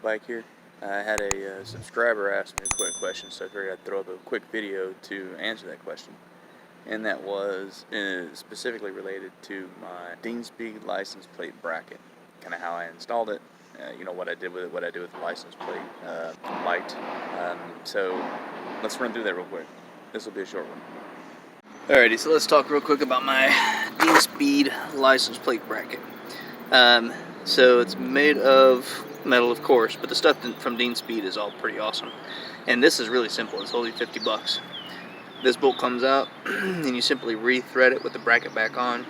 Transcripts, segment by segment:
bike here. I had a subscriber ask me a quick question, so I figured I'd throw up a quick video to answer that question. And that was specifically related to my Deanspeed license plate bracket, kind of how I installed it, you know, what I did with it, what I do with the license plate light. So let's run through that real quick. This will be a short one. Alrighty, so let's talk real quick about my Deanspeed license plate bracket. So it's made of metal, of course, but the stuff from Deanspeed is all pretty awesome. And this is really simple. It's only 50 bucks. This bolt comes out, and you simply re-thread it with the bracket back on.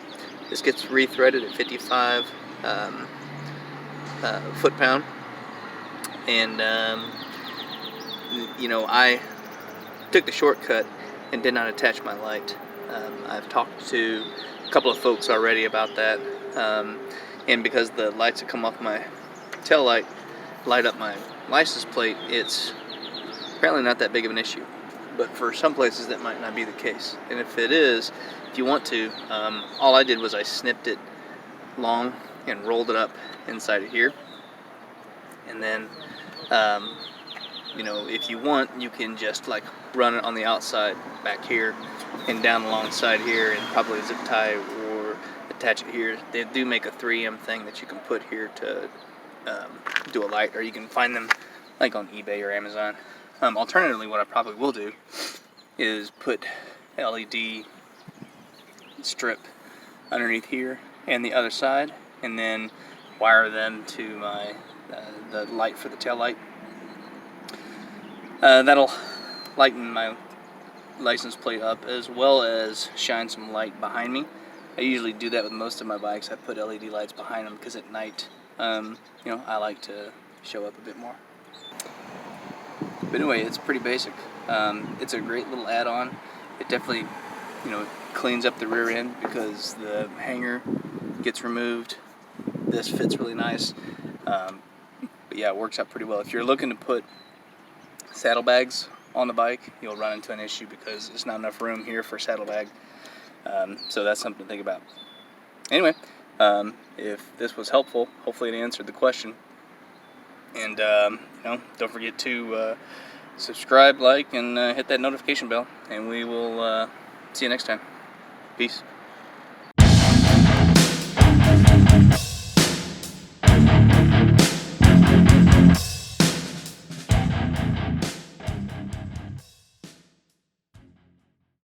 This gets re-threaded at 55 foot-pound. And, you know, I took the shortcut and did not attach my light. I've talked to a couple of folks already about that. And because the lights that come off my tail light light up my license plate, it's apparently not that big of an issue. But for some places that might not be the case. And if it is, if you want to, all I did was I snipped it long and rolled it up inside of here. And then, you know, if you want, you can just like run it on the outside back here and down alongside here and probably zip tie or attach it here. They do make a 3M thing that you can put here to do a light, or you can find them like on eBay or Amazon. Alternatively, what I probably will do is put LED strip underneath here and the other side, and then wire them to my the light for the tail light. That'll lighten my license plate up as well as shine some light behind me. I usually do that with most of my bikes. I put LED lights behind them because at night, you know, I like to show up a bit more. But anyway, it's pretty basic. It's a great little add-on. It definitely, you know, cleans up the rear end because the hanger gets removed. This fits really nice. But yeah, it works out pretty well. If you're looking to put saddlebags on the bike, you'll run into an issue because there's not enough room here for a saddlebag. So that's something to think about. Anyway, if this was helpful, hopefully it answered the question. And, you know, don't forget to subscribe, like, and hit that notification bell. And we will see you next time. Peace.